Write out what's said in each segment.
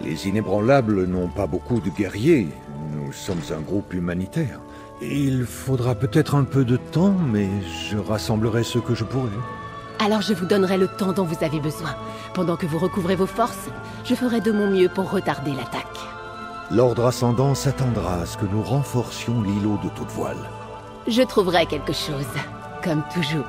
Les Inébranlables n'ont pas beaucoup de guerriers. Nous sommes un groupe humanitaire. Il faudra peut-être un peu de temps, mais je rassemblerai ce que je pourrai. Alors je vous donnerai le temps dont vous avez besoin. Pendant que vous recouvrez vos forces, je ferai de mon mieux pour retarder l'attaque. L'Ordre Ascendant s'attendra à ce que nous renforcions l'îlot de toute voile. Je trouverai quelque chose, comme toujours.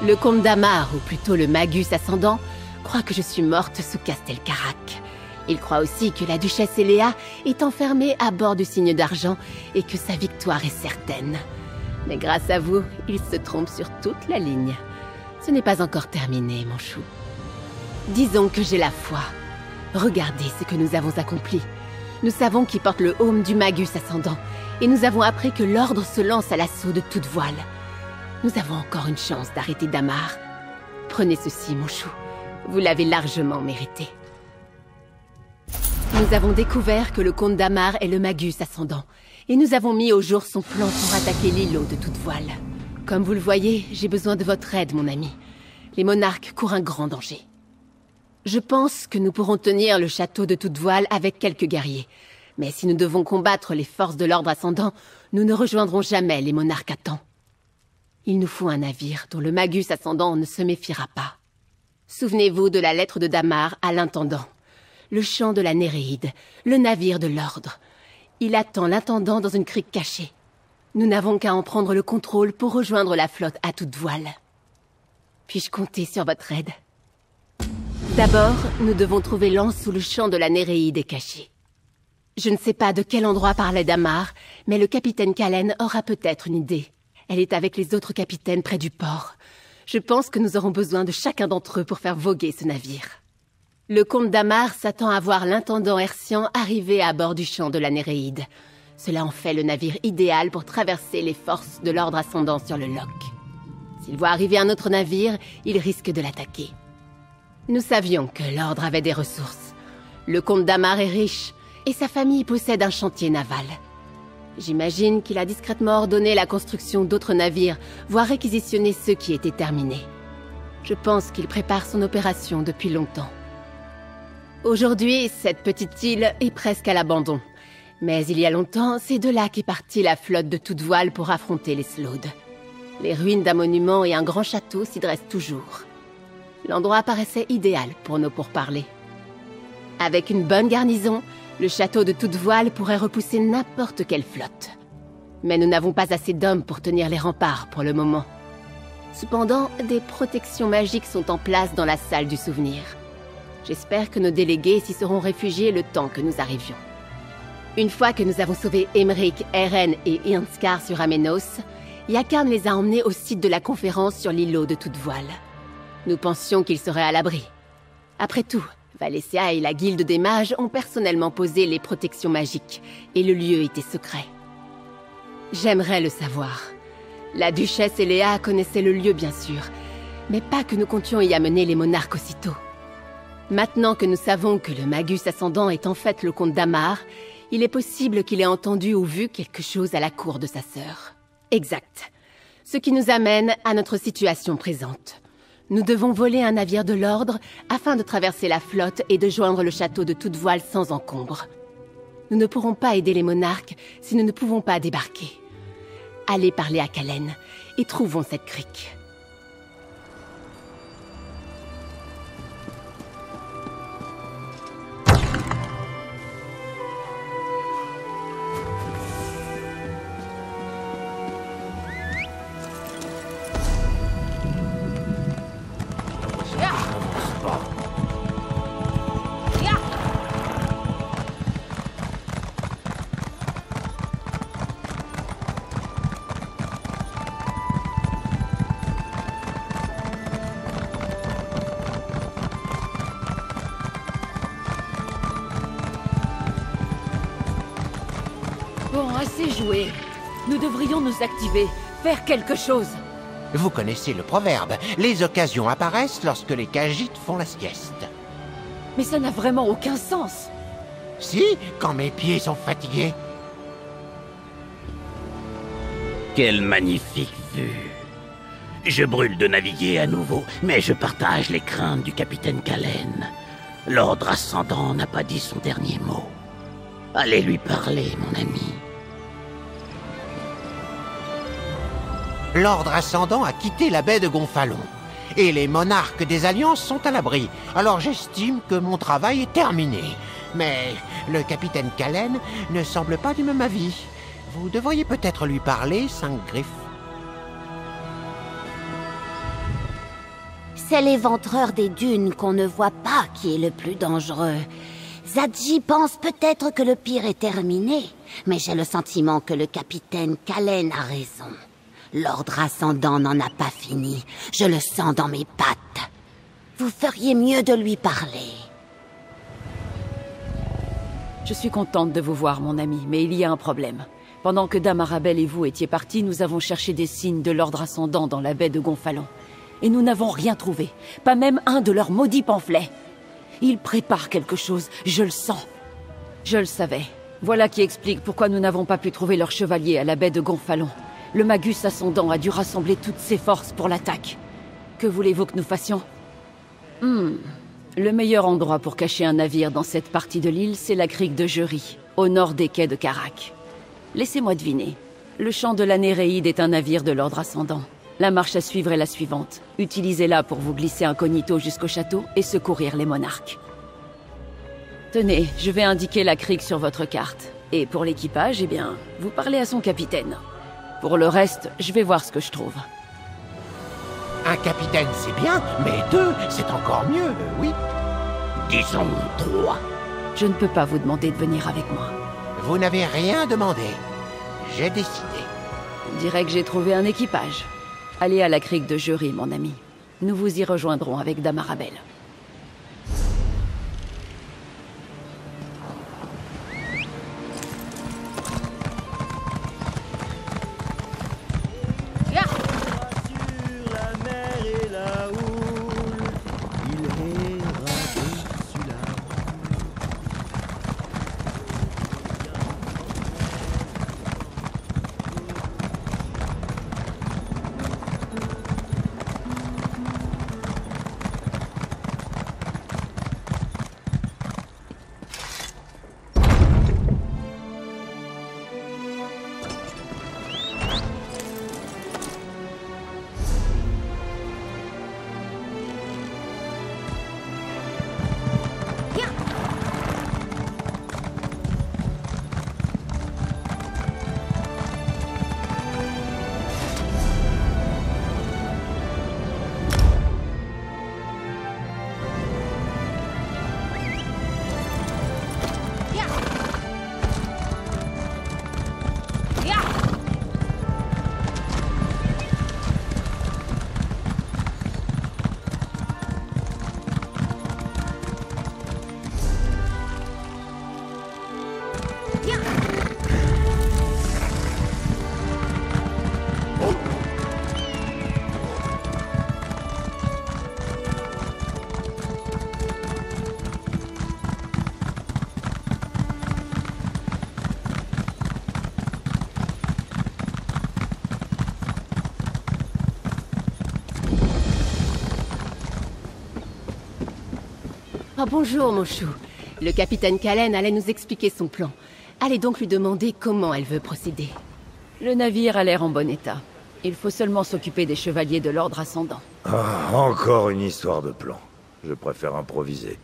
Le comte d'Amar, ou plutôt le Magus Ascendant, croit que je suis morte sous Castelcarac. Il croit aussi que la duchesse Eléa est enfermée à bord du cygne d'argent et que sa victoire est certaine. Mais grâce à vous, il se trompe sur toute la ligne. Ce n'est pas encore terminé, mon chou. Disons que j'ai la foi. Regardez ce que nous avons accompli. Nous savons qui porte le heaume du Magus Ascendant, et nous avons appris que l'Ordre se lance à l'assaut de toute voile. Nous avons encore une chance d'arrêter Damar. Prenez ceci, mon chou. Vous l'avez largement mérité. Nous avons découvert que le comte d'Amar est le Magus Ascendant, et nous avons mis au jour son plan pour attaquer l'îlot de toute voile. Comme vous le voyez, j'ai besoin de votre aide, mon ami. Les monarques courent un grand danger. Je pense que nous pourrons tenir le château de toute voile avec quelques guerriers. Mais si nous devons combattre les forces de l'Ordre Ascendant, nous ne rejoindrons jamais les monarques à temps. Il nous faut un navire dont le Magus Ascendant ne se méfiera pas. Souvenez-vous de la lettre de Damar à l'intendant. Le chant de la Néréide, le navire de l'Ordre. Il attend l'intendant dans une crique cachée. Nous n'avons qu'à en prendre le contrôle pour rejoindre la flotte à toute voile. Puis-je compter sur votre aide? D'abord, nous devons trouver l'anse où le chant de la Néréide est caché. Je ne sais pas de quel endroit parlait Damar, mais le capitaine Calen aura peut-être une idée. Elle est avec les autres capitaines près du port. Je pense que nous aurons besoin de chacun d'entre eux pour faire voguer ce navire. Le comte d'Amar s'attend à voir l'intendant Hercian arriver à bord du champ de la Néréide. Cela en fait le navire idéal pour traverser les forces de l'Ordre Ascendant sur le loch. S'il voit arriver un autre navire, il risque de l'attaquer. Nous savions que l'Ordre avait des ressources. Le comte d'Amar est riche, et sa famille possède un chantier naval. J'imagine qu'il a discrètement ordonné la construction d'autres navires, voire réquisitionné ceux qui étaient terminés. Je pense qu'il prépare son opération depuis longtemps. Aujourd'hui, cette petite île est presque à l'abandon. Mais il y a longtemps, c'est de là qu'est partie la flotte de toute voile pour affronter les Slaudes. Les ruines d'un monument et un grand château s'y dressent toujours. L'endroit paraissait idéal pour nos pourparlers. Avec une bonne garnison, le château de toute voile pourrait repousser n'importe quelle flotte. Mais nous n'avons pas assez d'hommes pour tenir les remparts pour le moment. Cependant, des protections magiques sont en place dans la salle du souvenir. J'espère que nos délégués s'y seront réfugiés le temps que nous arrivions. Une fois que nous avons sauvé Emmerich, Eren et Irnskar sur Amenos, Yakarn les a emmenés au site de la conférence sur l'îlot de toute voile. Nous pensions qu'ils seraient à l'abri. Après tout, Valencia et la Guilde des Mages ont personnellement posé les protections magiques, et le lieu était secret. J'aimerais le savoir. La duchesse Eléa connaissait le lieu, bien sûr, mais pas que nous comptions y amener les monarques aussitôt. Maintenant que nous savons que le Magus Ascendant est en fait le comte d'Amar, il est possible qu'il ait entendu ou vu quelque chose à la cour de sa sœur. Exact. Ce qui nous amène à notre situation présente. Nous devons voler un navire de l'Ordre afin de traverser la flotte et de joindre le château de toute voile sans encombre. Nous ne pourrons pas aider les monarques si nous ne pouvons pas débarquer. Allez parler à Calen et trouvons cette crique. Bon, assez joué. Nous devrions nous activer, faire quelque chose. Vous connaissez le proverbe, les occasions apparaissent lorsque les Khajiits font la sieste. Mais ça n'a vraiment aucun sens. Si, quand mes pieds sont fatigués. Quelle magnifique vue! Je brûle de naviguer à nouveau, mais je partage les craintes du capitaine Calen. L'Ordre Ascendant n'a pas dit son dernier mot. Allez lui parler, mon ami. L'Ordre Ascendant a quitté la baie de Gonfalon. Et les monarques des Alliances sont à l'abri. Alors j'estime que mon travail est terminé. Mais le capitaine Calen ne semble pas du même avis. Vous devriez peut-être lui parler, Cinq-Griffes. C'est l'éventreur des dunes qu'on ne voit pas qui est le plus dangereux. Zadji pense peut-être que le pire est terminé, mais j'ai le sentiment que le capitaine Calen a raison. L'Ordre Ascendant n'en a pas fini. Je le sens dans mes pattes. Vous feriez mieux de lui parler. Je suis contente de vous voir, mon ami, mais il y a un problème. Pendant que Dame Arabelle et vous étiez partis, nous avons cherché des signes de l'Ordre Ascendant dans la baie de Gonfalon. Et nous n'avons rien trouvé. Pas même un de leurs maudits pamphlets. Ils préparent quelque chose, je le sens. Je le savais. Voilà qui explique pourquoi nous n'avons pas pu trouver leur chevalier à la baie de Gonfalon. Le Magus Ascendant a dû rassembler toutes ses forces pour l'attaque. Que voulez-vous que nous fassions? Le meilleur endroit pour cacher un navire dans cette partie de l'île, c'est la crique de Jeri, au nord des quais de Karak. Laissez-moi deviner. Le champ de la Néréide est un navire de l'Ordre Ascendant. La marche à suivre est la suivante. Utilisez-la pour vous glisser incognito jusqu'au château et secourir les monarques. Tenez, je vais indiquer la crique sur votre carte. Et pour l'équipage, eh bien, vous parlez à son capitaine. Pour le reste, je vais voir ce que je trouve. Un capitaine, c'est bien, mais deux, c'est encore mieux, oui. Disons 3. Je ne peux pas vous demander de venir avec moi. Vous n'avez rien demandé. J'ai décidé. Je dirais que j'ai trouvé un équipage. Allez à la crique de Jeri, mon ami. Nous vous y rejoindrons avec Dame Arabelle. Oh, bonjour, mon chou. Le capitaine Calen allait nous expliquer son plan. Allez donc lui demander comment elle veut procéder. Le navire a l'air en bon état. Il faut seulement s'occuper des chevaliers de l'Ordre Ascendant. Ah, encore une histoire de plan. Je préfère improviser.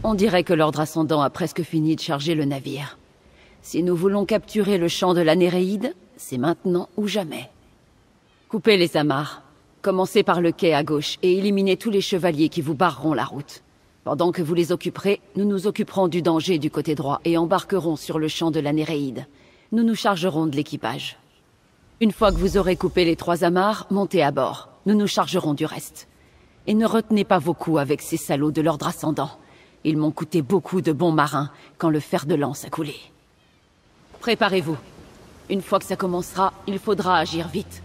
On dirait que l'Ordre Ascendant a presque fini de charger le navire. Si nous voulons capturer le champ de la Néréide, c'est maintenant ou jamais. Coupez les amarres. Commencez par le quai à gauche et éliminez tous les chevaliers qui vous barreront la route. Pendant que vous les occuperez, nous nous occuperons du danger du côté droit et embarquerons sur le champ de la Néréide. Nous nous chargerons de l'équipage. Une fois que vous aurez coupé les 3 amarres, montez à bord. Nous nous chargerons du reste. Et ne retenez pas vos coups avec ces salauds de l'Ordre Ascendant. Ils m'ont coûté beaucoup de bons marins quand le fer de lance a coulé. Préparez-vous. Une fois que ça commencera, il faudra agir vite.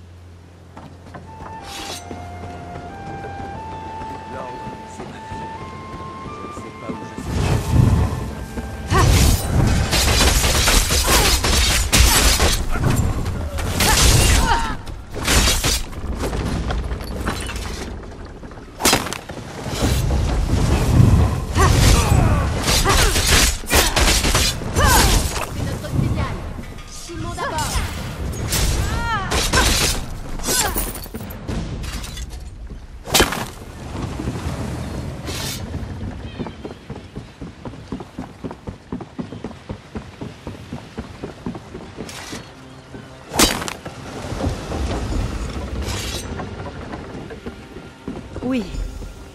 Oui.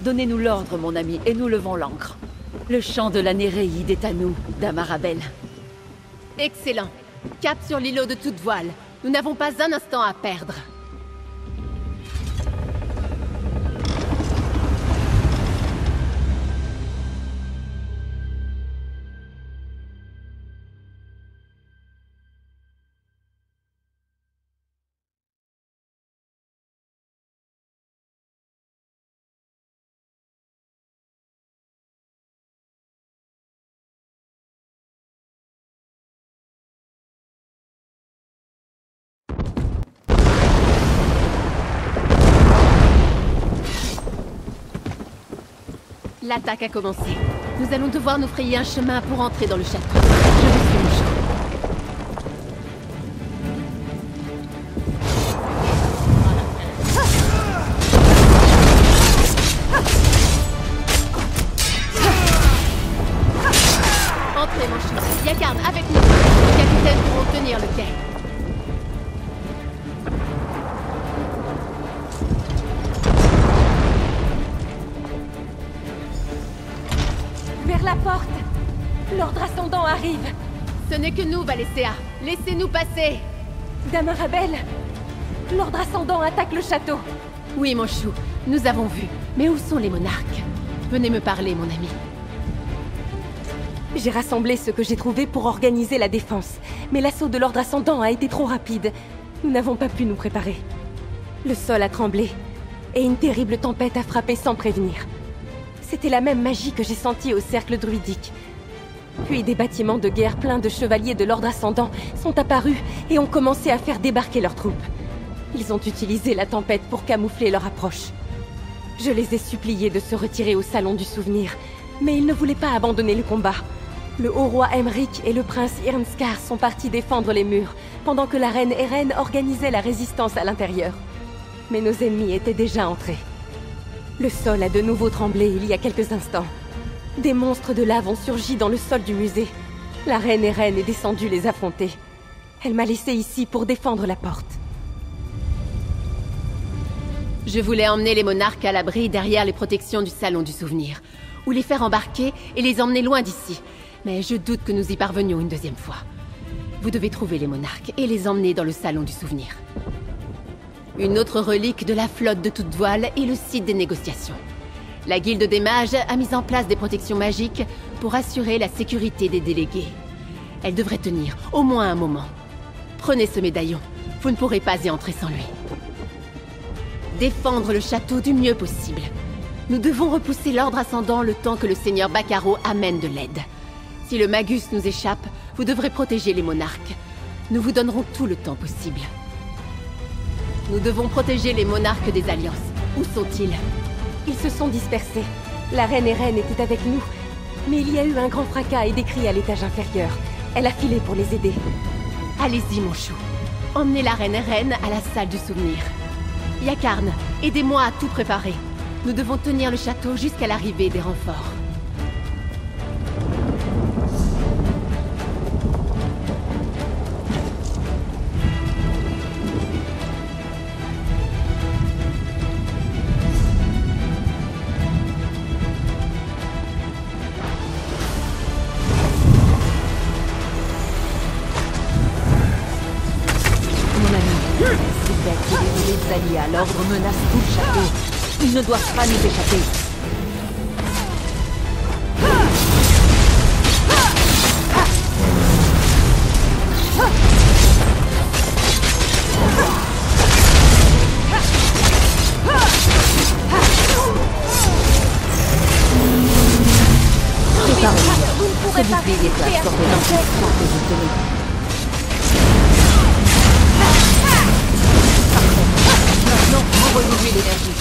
Donnez-nous l'ordre, mon ami, et nous levons l'ancre. Le champ de la Néréide est à nous, d'Amarabel. Excellent. Cap sur l'îlot de toute voile. Nous n'avons pas un instant à perdre. L'attaque a commencé. Nous allons devoir nous frayer un chemin pour entrer dans le château. Je vous suis, mon chat. Entrez, mon chou. Yakarn, avec nous. Les capitaines pourront tenir le quai. Vers la porte! L'ordre ascendant arrive! Ce n'est que nous, Valécéa. Laissez-nous passer. Damarabel! L'ordre ascendant attaque le château! Oui, mon chou. Nous avons vu. Mais où sont les monarques? Venez me parler, mon ami. J'ai rassemblé ce que j'ai trouvé pour organiser la défense. Mais l'assaut de l'ordre ascendant a été trop rapide. Nous n'avons pas pu nous préparer. Le sol a tremblé. Et une terrible tempête a frappé sans prévenir. C'était la même magie que j'ai sentie au cercle druidique. Puis des bâtiments de guerre pleins de chevaliers de l'ordre ascendant sont apparus et ont commencé à faire débarquer leurs troupes. Ils ont utilisé la tempête pour camoufler leur approche. Je les ai suppliés de se retirer au salon du souvenir, mais ils ne voulaient pas abandonner le combat. Le haut roi Emric et le prince Irnskar sont partis défendre les murs, pendant que la reine Eren organisait la résistance à l'intérieur. Mais nos ennemis étaient déjà entrés. Le sol a de nouveau tremblé il y a quelques instants. Des monstres de lave ont surgi dans le sol du musée. La reine Eren est descendue les affronter. Elle m'a laissé ici pour défendre la porte. Je voulais emmener les monarques à l'abri derrière les protections du salon du souvenir, ou les faire embarquer et les emmener loin d'ici. Mais je doute que nous y parvenions une deuxième fois. Vous devez trouver les monarques et les emmener dans le salon du souvenir. Une autre relique de la flotte de toute voile est le site des négociations. La guilde des mages a mis en place des protections magiques pour assurer la sécurité des délégués. Elle devrait tenir au moins un moment. Prenez ce médaillon. Vous ne pourrez pas y entrer sans lui. Défendre le château du mieux possible. Nous devons repousser l'ordre ascendant le temps que le seigneur Bacaro amène de l'aide. Si le Magus nous échappe, vous devrez protéger les monarques. Nous vous donnerons tout le temps possible. Nous devons protéger les monarques des alliances. Où sont-ils? Ils se sont dispersés. La reine Eren était avec nous. Mais il y a eu un grand fracas et des cris à l'étage inférieur. Elle a filé pour les aider. Allez-y, mon chou. Emmenez la reine Eren à la salle du souvenir. Yakarn, aidez-moi à tout préparer. Nous devons tenir le château jusqu'à l'arrivée des renforts. L'ordre menace tout le château. Ils ne doivent pas nous échapper. Vous ne pourrez pas résister à ce Renouveler l'énergie.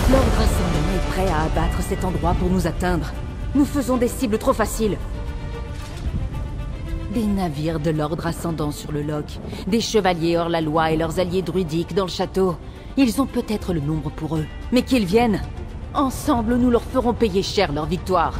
L'ordre ascendant est prêt à abattre cet endroit pour nous atteindre. Nous faisons des cibles trop faciles. Des navires de l'ordre ascendant sur le loch, des chevaliers hors la loi et leurs alliés druidiques dans le château. Ils ont peut-être le nombre pour eux, mais qu'ils viennent. Ensemble, nous leur ferons payer cher leur victoire.